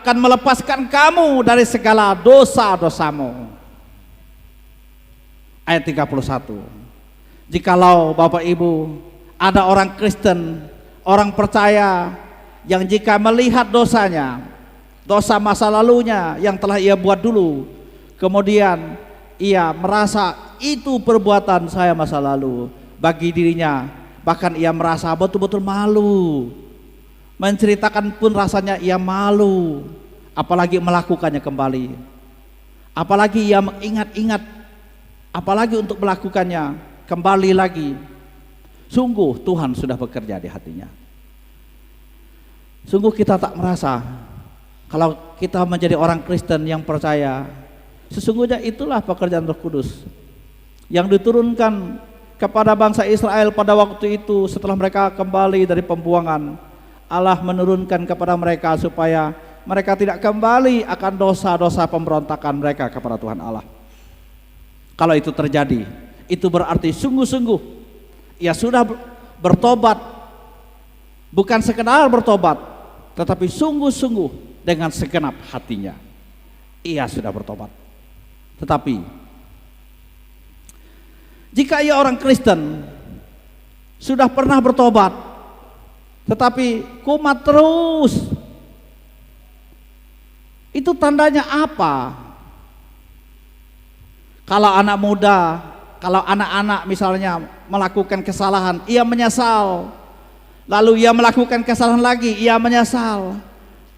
akan melepaskan kamu dari segala dosa-dosamu. Ayat 31. Jikalau Bapak Ibu ada orang Kristen, orang percaya yang jika melihat dosanya, dosa masa lalunya yang telah ia buat dulu, kemudian ia merasa itu perbuatan saya masa lalu bagi dirinya, bahkan ia merasa betul-betul malu, menceritakan pun rasanya ia malu, apalagi melakukannya kembali, apalagi ia mengingat-ingat, apalagi untuk melakukannya kembali lagi. Sungguh Tuhan sudah bekerja di hatinya. Sungguh kita tak merasa kalau kita menjadi orang Kristen yang percaya, sesungguhnya itulah pekerjaan Roh Kudus yang diturunkan kepada bangsa Israel pada waktu itu setelah mereka kembali dari pembuangan. Allah menurunkan kepada mereka supaya mereka tidak kembali akan dosa-dosa pemberontakan mereka kepada Tuhan Allah. Kalau itu terjadi, itu berarti sungguh-sungguh ia sudah bertobat, bukan sekedar bertobat, tetapi sungguh-sungguh dengan segenap hatinya ia sudah bertobat. Tetapi jika ia orang Kristen sudah pernah bertobat tetapi kumat terus, itu tandanya apa? Kalau anak muda, kalau anak-anak misalnya melakukan kesalahan, ia menyesal, lalu ia melakukan kesalahan lagi, ia menyesal,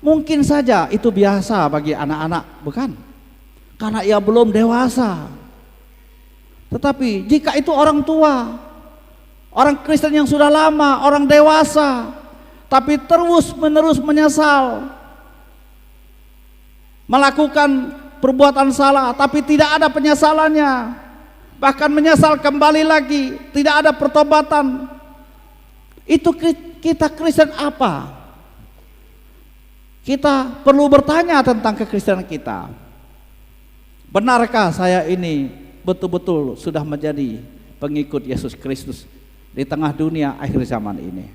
mungkin saja itu biasa bagi anak-anak, bukan? Karena ia belum dewasa. Tetapi jika itu orang tua, orang Kristen yang sudah lama, orang dewasa, tapi terus menerus menyesal, melakukan perbuatan salah tapi tidak ada penyesalannya, bahkan menyesal kembali lagi, tidak ada pertobatan, itu kita Kristen apa? Kita perlu bertanya tentang kekristenan kita. Benarkah saya ini betul-betul sudah menjadi pengikut Yesus Kristus di tengah dunia akhir zaman ini?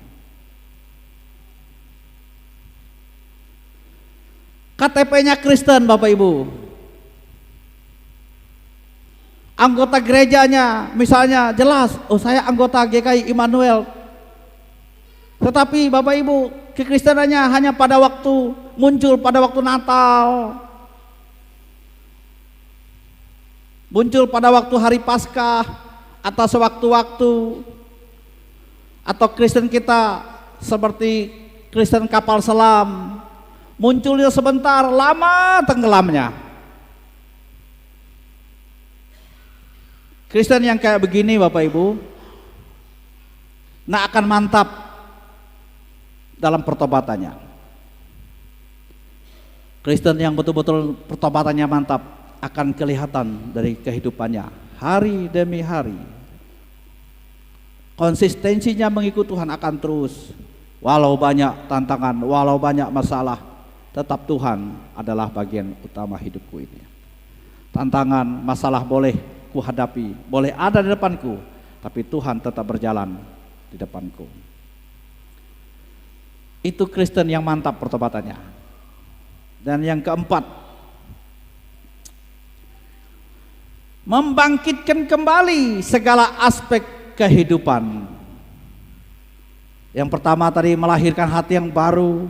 KTP-nya Kristen, Bapak Ibu. Anggota gerejanya misalnya jelas, oh saya anggota GKI Immanuel. Tetapi Bapak Ibu, kekristenannya hanya pada waktu muncul pada waktu Natal, muncul pada waktu hari Paskah, atau sewaktu-waktu, atau Kristen kita seperti Kristen kapal selam, munculnya sebentar, lama tenggelamnya. Kristen yang kayak begini Bapak Ibu, nah akan mantap dalam pertobatannya. Kristen yang betul-betul pertobatannya mantap akan kelihatan dari kehidupannya hari demi hari. Konsistensinya mengikut Tuhan akan terus, walau banyak tantangan, walau banyak masalah, tetap Tuhan adalah bagian utama hidupku ini. Tantangan, masalah boleh ku hadapi, boleh ada di depanku, tapi Tuhan tetap berjalan di depanku. Itu Kristen yang mantap pertobatannya. Dan yang keempat, membangkitkan kembali segala aspek kehidupan. Yang pertama tadi melahirkan hati yang baru,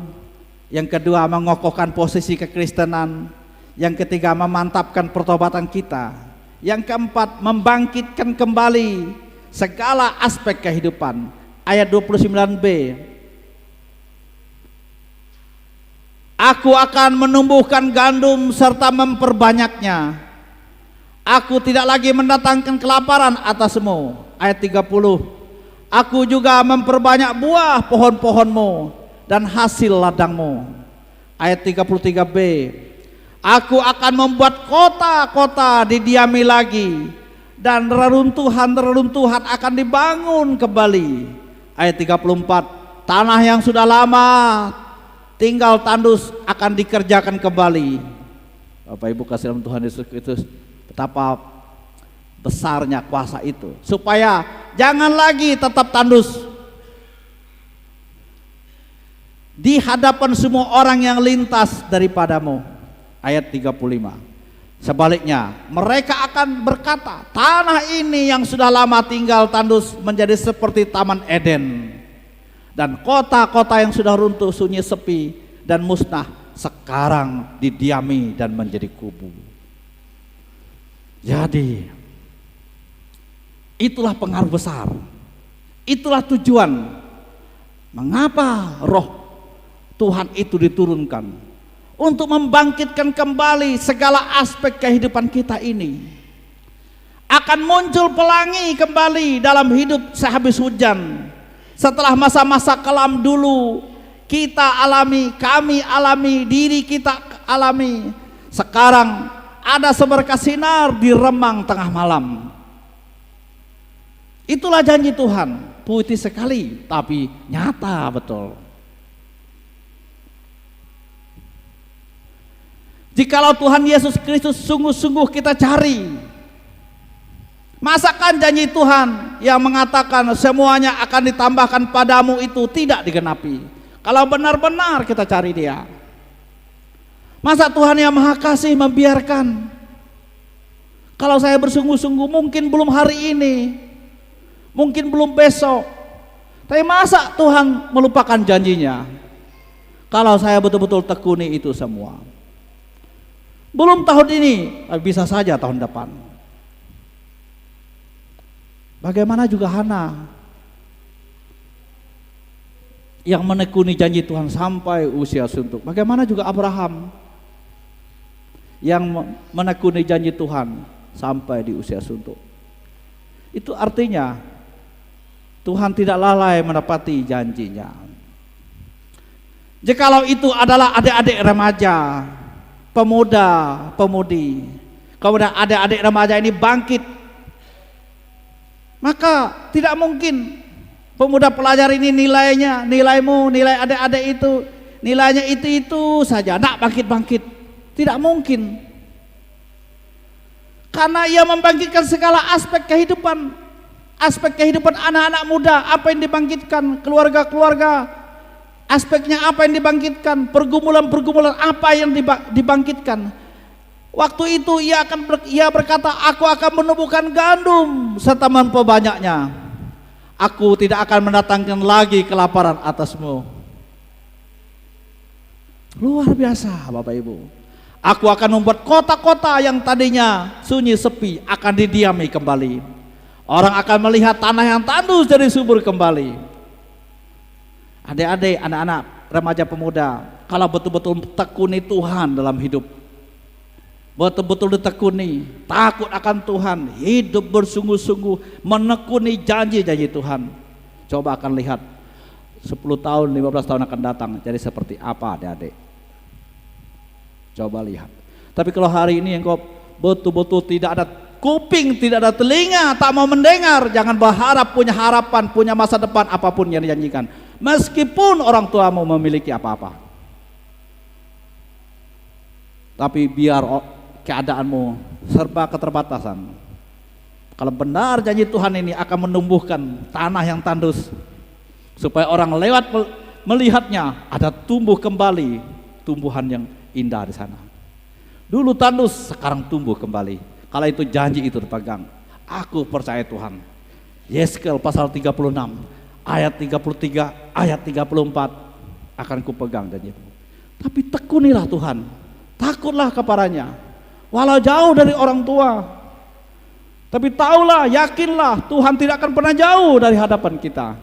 yang kedua mengokohkan posisi kekristenan, yang ketiga memantapkan pertobatan kita, yang keempat membangkitkan kembali segala aspek kehidupan. Ayat 29b, aku akan menumbuhkan gandum serta memperbanyaknya, aku tidak lagi mendatangkan kelaparan atasmu. Ayat 30, aku juga memperbanyak buah pohon-pohonmu dan hasil ladangmu. Ayat 33b, aku akan membuat kota-kota didiami lagi dan reruntuhan-reruntuhan akan dibangun kembali. Ayat 34, tanah yang sudah lama tinggal tandus akan dikerjakan kembali. Bapak Ibu kasih dalam Tuhan Yesus Kristus, betapa besarnya kuasa itu, supaya jangan lagi tetap tandus. di hadapan semua orang yang lintas daripadamu. Ayat 35. Sebaliknya, mereka akan berkata, tanah ini yang sudah lama tinggal tandus menjadi seperti Taman Eden, dan kota-kota yang sudah runtuh sunyi sepi dan musnah sekarang didiami dan menjadi kubu. Jadi itulah pengaruh besar, itulah tujuan mengapa roh Tuhan itu diturunkan, untuk membangkitkan kembali segala aspek kehidupan kita ini. Akan muncul pelangi kembali dalam hidup sehabis hujan. Setelah masa-masa kelam dulu kita alami, kami alami, diri kita alami, sekarang ada seberkas sinar di remang tengah malam. Itulah janji Tuhan, puitis sekali tapi nyata betul. Jikalau Tuhan Yesus Kristus sungguh-sungguh kita cari, masakan janji Tuhan yang mengatakan semuanya akan ditambahkan padamu itu tidak digenapi? Kalau benar-benar kita cari Dia, masa Tuhan yang Maha Kasih membiarkan? Kalau saya bersungguh-sungguh, mungkin belum hari ini, mungkin belum besok, tapi masa Tuhan melupakan janjinya? Kalau saya betul-betul tekuni itu semua, belum tahun ini, bisa saja tahun depan. Bagaimana juga Hana yang menekuni janji Tuhan sampai usia suntuk. Bagaimana juga Abraham yang menekuni janji Tuhan sampai di usia suntuk. Itu artinya Tuhan tidak lalai menepati janjinya. Jikalau itu adalah adik-adik remaja, pemuda, pemudi, kemudian adik-adik remaja ini bangkit, maka tidak mungkin pemuda pelajar ini nilainya, nilaimu, nilai adik-adik itu, nilainya itu saja, nak bangkit-bangkit. Tidak mungkin, karena ia membangkitkan segala aspek kehidupan anak-anak muda. Apa yang dibangkitkan? Keluarga-keluarga. Aspeknya apa yang dibangkitkan? Pergumulan-pergumulan apa yang dibangkitkan? Waktu itu ia berkata, aku akan menumbuhkan gandum serta memperbanyaknya. Aku tidak akan mendatangkan lagi kelaparan atasmu. Luar biasa Bapak Ibu. Aku akan membuat kota-kota yang tadinya sunyi sepi akan didiami kembali. Orang akan melihat tanah yang tandus jadi subur kembali. Adik-adik, anak-anak, remaja pemuda, kalau betul-betul tekuni Tuhan dalam hidup, betul-betul ditekuni, takut akan Tuhan, hidup bersungguh-sungguh, menekuni janji-janji Tuhan, coba akan lihat 10 tahun, 15 tahun akan datang jadi seperti apa adik-adik. Coba lihat. Tapi kalau hari ini engkau betul-betul tidak ada kuping, tidak ada telinga, tak mau mendengar, jangan berharap punya harapan, punya masa depan apapun yang dijanjikan. Meskipun orang tuamu memiliki apa-apa, tapi biar keadaanmu serba keterbatasan. Kalau benar janji Tuhan ini akan menumbuhkan tanah yang tandus, supaya orang lewat melihatnya ada tumbuh kembali tumbuhan yang indah di sana. Dulu tandus, sekarang tumbuh kembali. Kalau itu janji itu dipegang, aku percaya Tuhan. Yeskel pasal 36 ayat 33, ayat 34 akan kupegang janji. Tapi tekunilah Tuhan, takutlah kepadanya, walau jauh dari orang tua. Tapi taulah, yakinlah Tuhan tidak akan pernah jauh dari hadapan kita.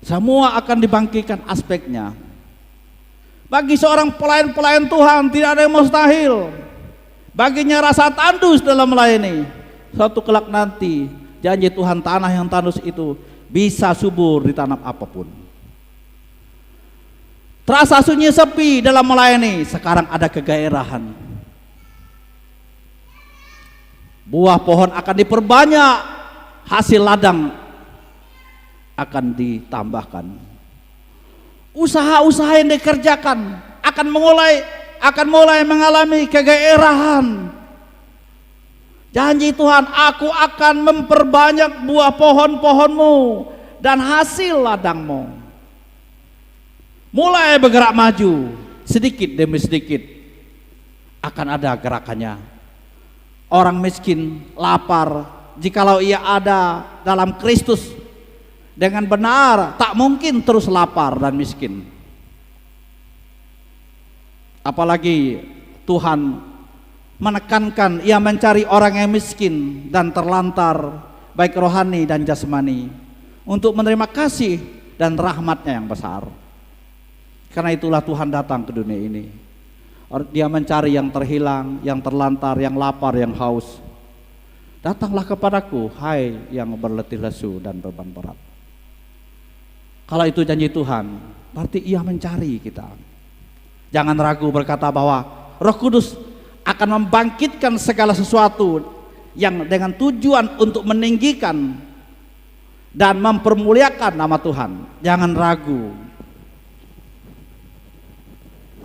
Semua akan dibangkitkan aspeknya. Bagi seorang pelayan-pelayan Tuhan tidak ada yang mustahil. Baginya rasa tandus dalam melayani. Suatu kelak nanti janji Tuhan, tanah yang tandus itu bisa subur ditanam apapun. Terasa sunyi sepi dalam melayani, sekarang ada kegairahan. Buah pohon akan diperbanyak, hasil ladang akan ditambahkan. Usaha-usaha yang dikerjakan akan mulai mengalami kegairahan. Janji Tuhan, aku akan memperbanyak buah pohon-pohonmu dan hasil ladangmu mulai bergerak maju sedikit demi sedikit, akan ada gerakannya. Orang miskin lapar, jikalau ia ada dalam Kristus dengan benar, tak mungkin terus lapar dan miskin. Apalagi Tuhan menekankan ia mencari orang yang miskin dan terlantar, baik rohani dan jasmani, untuk menerima kasih dan rahmatnya yang besar. Karena itulah Tuhan datang ke dunia ini. Dia mencari yang terhilang, yang terlantar, yang lapar, yang haus. Datanglah kepadaku, hai yang berletih lesu dan beban berat. Kalau itu janji Tuhan, berarti ia mencari kita. Jangan ragu berkata bahwa Roh Kudus akan membangkitkan segala sesuatu yang dengan tujuan untuk meninggikan dan mempermuliakan nama Tuhan. Jangan ragu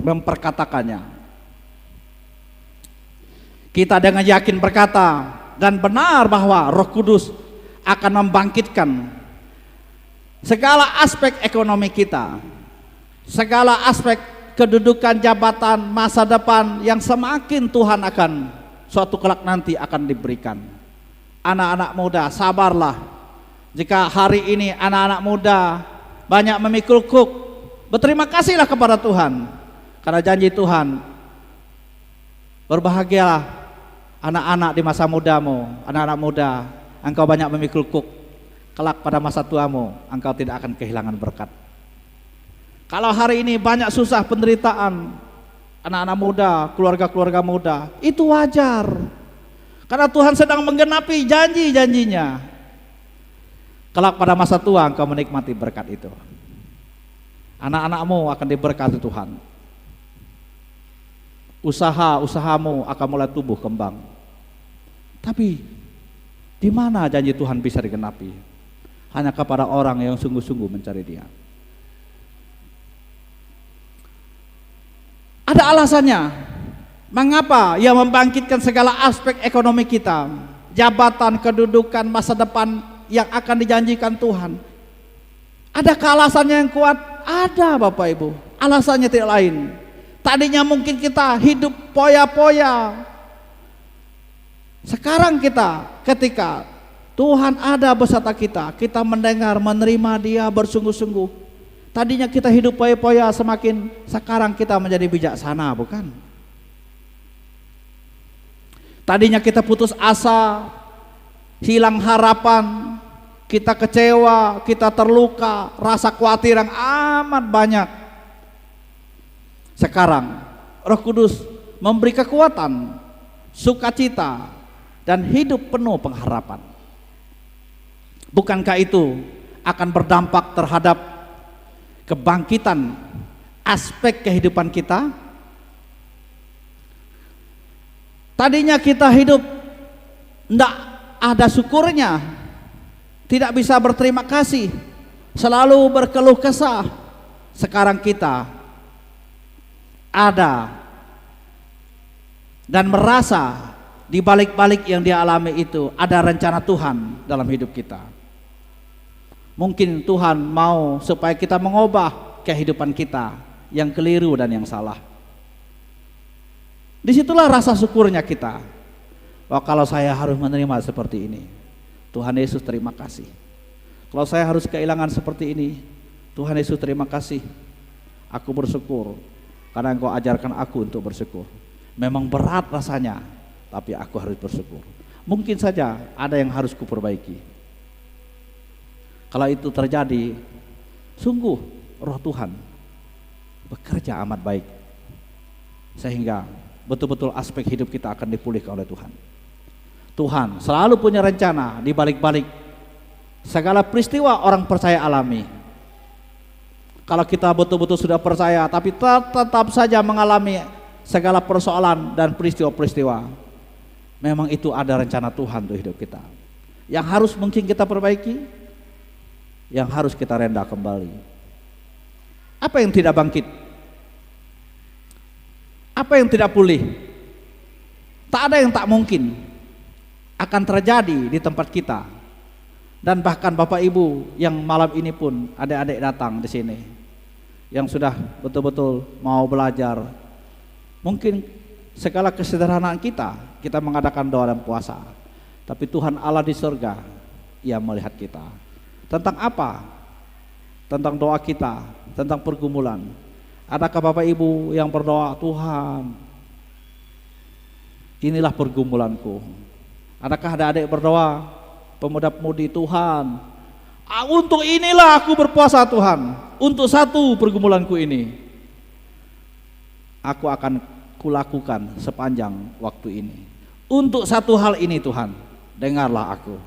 memperkatakannya. Kita dengan yakin berkata dan benar bahwa Roh Kudus akan membangkitkan segala aspek ekonomi kita, segala aspek kedudukan, jabatan, masa depan yang semakin Tuhan akan suatu kelak nanti akan diberikan. Anak-anak muda, sabarlah. Jika hari ini anak-anak muda banyak memikul kuk, berterima kasihlah kepada Tuhan. Karena janji Tuhan, berbahagialah anak-anak di masa mudamu. Anak-anak muda, engkau banyak memikul kuk, kelak pada masa tuamu engkau tidak akan kehilangan berkat. Kalau hari ini banyak susah penderitaan anak-anak muda, keluarga-keluarga muda, itu wajar. Karena Tuhan sedang menggenapi janji-janjinya. Kelak pada masa tua engkau menikmati berkat itu. Anak-anakmu akan diberkati Tuhan. Usaha-usahamu akan mulai tumbuh kembang. Tapi di mana janji Tuhan bisa digenapi? Hanya kepada orang yang sungguh-sungguh mencari Dia. Ada alasannya. Mengapa Ia membangkitkan segala aspek ekonomi kita, jabatan, kedudukan, masa depan yang akan dijanjikan Tuhan. Adakah alasannya yang kuat? Ada, Bapak Ibu. Alasannya tidak lain. Tadinya mungkin kita hidup poya-poya. Sekarang kita, ketika Tuhan ada beserta kita, kita mendengar, menerima Dia bersungguh-sungguh. Tadinya kita hidup poya-poya, semakin sekarang kita menjadi bijaksana, bukan? Tadinya kita putus asa, hilang harapan, kita kecewa, kita terluka, rasa khawatir yang amat banyak. Sekarang Roh Kudus memberi kekuatan, sukacita, dan hidup penuh pengharapan. Bukankah itu akan berdampak terhadap kebangkitan aspek kehidupan kita? Tadinya kita hidup tidak ada syukurnya, tidak bisa berterima kasih, selalu berkeluh kesah. Sekarang kita ada dan merasa di balik-balik yang dia alami itu ada rencana Tuhan dalam hidup kita. Mungkin Tuhan mau supaya kita mengubah kehidupan kita yang keliru dan yang salah. Disitulah rasa syukurnya kita. Wah, kalau saya harus menerima seperti ini, Tuhan Yesus terima kasih. Kalau saya harus kehilangan seperti ini, Tuhan Yesus terima kasih. Aku bersyukur karena Engkau ajarkan aku untuk bersyukur. Memang berat rasanya, tapi aku harus bersyukur. Mungkin saja ada yang harus kuperbaiki. Kalau itu terjadi, sungguh Roh Tuhan bekerja amat baik, sehingga betul-betul aspek hidup kita akan dipulihkan oleh Tuhan. Tuhan selalu punya rencana di balik-balik segala peristiwa orang percaya alami. Kalau kita betul-betul sudah percaya tapi tetap saja mengalami segala persoalan dan peristiwa-peristiwa, memang itu ada rencana Tuhan untuk hidup kita. Yang harus mungkin kita perbaiki, yang harus kita renda kembali. Apa yang tidak bangkit? Apa yang tidak pulih? Tak ada yang tak mungkin akan terjadi di tempat kita. Dan bahkan Bapak Ibu yang malam ini pun adik-adik datang di sini, yang sudah betul-betul mau belajar. Mungkin segala kesederhanaan kita mengadakan doa dan puasa, tapi Tuhan Allah di surga, Ia melihat kita. Tentang apa? Tentang doa kita, tentang pergumulan. Adakah Bapak Ibu yang berdoa, Tuhan, inilah pergumulanku? Adakah ada adik berdoa, pemuda-pemudi, Tuhan, untuk inilah aku berpuasa Tuhan, untuk satu pergumulanku ini, aku akan kulakukan sepanjang waktu ini. Untuk satu hal ini Tuhan, dengarlah aku.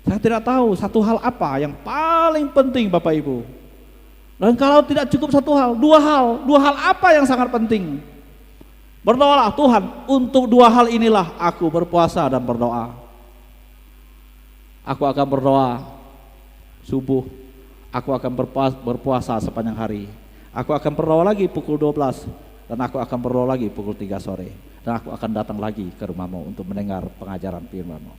Saya tidak tahu satu hal apa yang paling penting Bapak Ibu. Dan kalau tidak cukup satu hal, dua hal apa yang sangat penting? Berdoalah, Tuhan, untuk dua hal inilah aku berpuasa dan berdoa. Aku akan berdoa subuh, aku akan berpuasa sepanjang hari. Aku akan berdoa lagi pukul 12, dan aku akan berdoa lagi pukul 3 sore. Dan aku akan datang lagi ke rumahmu untuk mendengar pengajaran firman-Mu.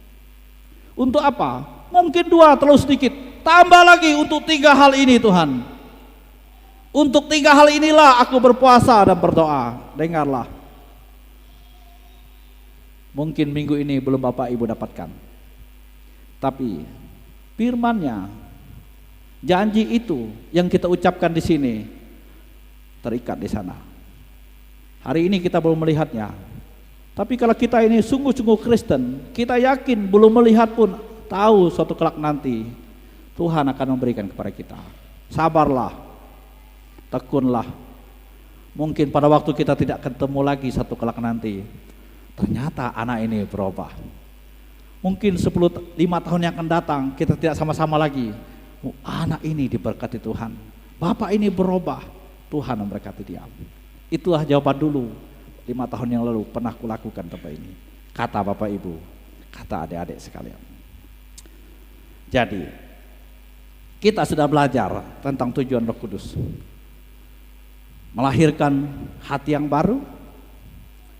Untuk apa? Mungkin 2 terlalu sedikit, tambah lagi untuk 3 hal ini Tuhan. Untuk 3 hal inilah aku berpuasa dan berdoa. Dengarlah. Mungkin minggu ini belum Bapak Ibu dapatkan, tapi firman-Nya, janji itu yang kita ucapkan di sini terikat di sana. Hari ini kita belum melihatnya, tapi kalau kita ini sungguh-sungguh Kristen, kita yakin belum melihat pun tahu suatu kelak nanti Tuhan akan memberikan kepada kita. Sabarlah, tekunlah. Mungkin pada waktu kita tidak ketemu lagi satu kelak nanti, ternyata anak ini berubah. Mungkin 5 tahun yang akan datang kita tidak sama-sama lagi. Anak ini diberkati Tuhan, bapak ini berubah, Tuhan memberkati dia. Itulah jawaban dulu 5 tahun yang lalu pernah kulakukan tempat ini, kata Bapak Ibu, kata adik-adik sekalian. Jadi kita sudah belajar tentang tujuan Roh Kudus, melahirkan hati yang baru,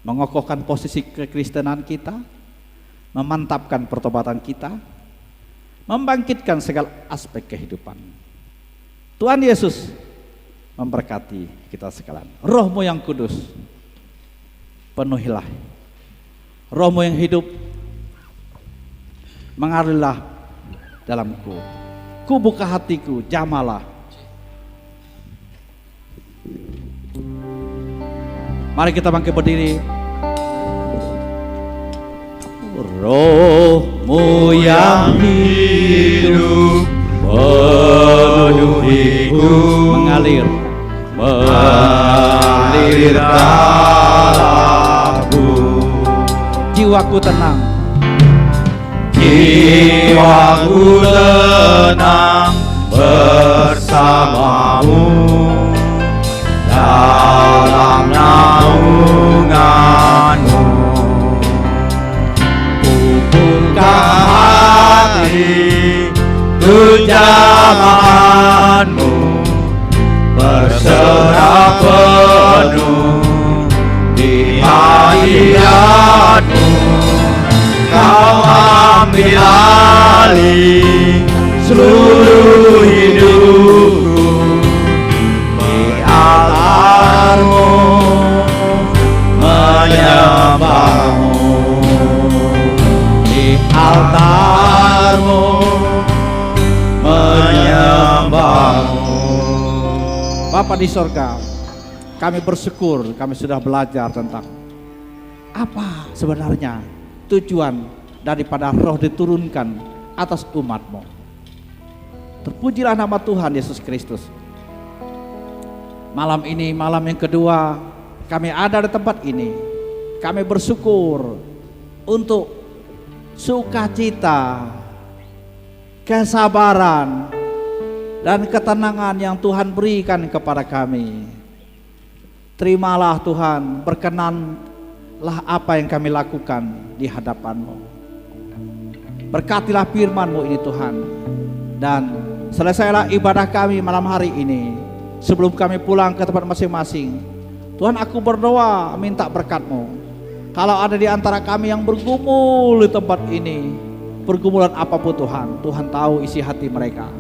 mengokohkan posisi kekristenan kita, memantapkan pertobatan kita, membangkitkan segala aspek kehidupan. Tuhan Yesus memberkati kita sekalian. Roh-Mu yang kudus, penuhilah. Roh-Mu yang hidup, mengalirlah dalamku. Ku buka hatiku, jamalah. Mari kita bangkit berdiri. Roh-Mu yang hidup penuhiku, mengalir dalamku. Jiwaku tenang, jiwaku tenang bersamamu dalam naunganmu. Buka hati ku jamahanmu, berserah penuh di hadiratmu. Kau ambil alih seluruh hidupku, di altarmu menyembahmu, di altarmu menyembahmu. Bapa di sorga, kami bersyukur kami sudah belajar tentang apa sebenarnya tujuan daripada Roh diturunkan atas umat-Mu. Terpujilah nama Tuhan Yesus Kristus. Malam ini, malam yang kedua kami ada di tempat ini. Kami bersyukur untuk sukacita, kesabaran, dan ketenangan yang Tuhan berikan kepada kami. Terimalah Tuhan, berkenanlah apa yang kami lakukan di hadapan-Mu. Berkatilah firman-Mu ini Tuhan, dan selesailah ibadah kami malam hari ini. Sebelum kami pulang ke tempat masing-masing, Tuhan, aku berdoa minta berkat-Mu. Kalau ada di antara kami yang bergumul di tempat ini, pergumulan apapun Tuhan, Tuhan tahu isi hati mereka.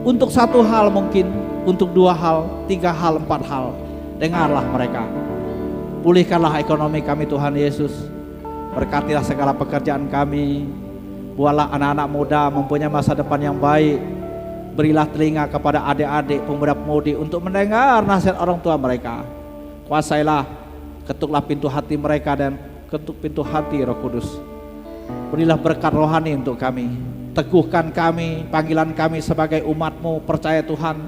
Untuk satu hal mungkin, untuk dua hal, tiga hal, empat hal, dengarlah mereka. Pulihkanlah ekonomi kami Tuhan Yesus. Berkatilah segala pekerjaan kami. Buatlah anak-anak muda mempunyai masa depan yang baik. Berilah telinga kepada adik-adik pemuda-pemudi untuk mendengar nasihat orang tua mereka. Kuasailah, ketuklah pintu hati mereka dan ketuk pintu hati Roh Kudus. Berilah berkat rohani untuk kami. Teguhkan kami, panggilan kami sebagai umat-Mu, percaya Tuhan.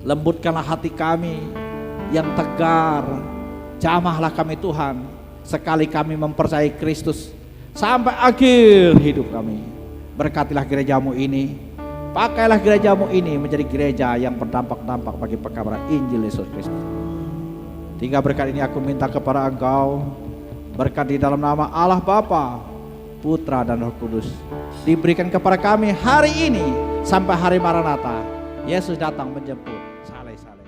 Lembutkanlah hati kami yang tegar. Jamahlah kami Tuhan, sekali kami mempercayai Kristus sampai akhir hidup kami. Berkatilah gereja-Mu ini. Pakailah gereja-Mu ini menjadi gereja yang berdampak-dampak bagi pekabaran Injil Yesus Kristus. Tiga berkat ini aku minta kepada Engkau. Berkat di dalam nama Allah Bapa, Putra dan Roh Kudus diberikan kepada kami hari ini sampai hari Maranatha. Yesus datang menjemput. Saleh-saleh.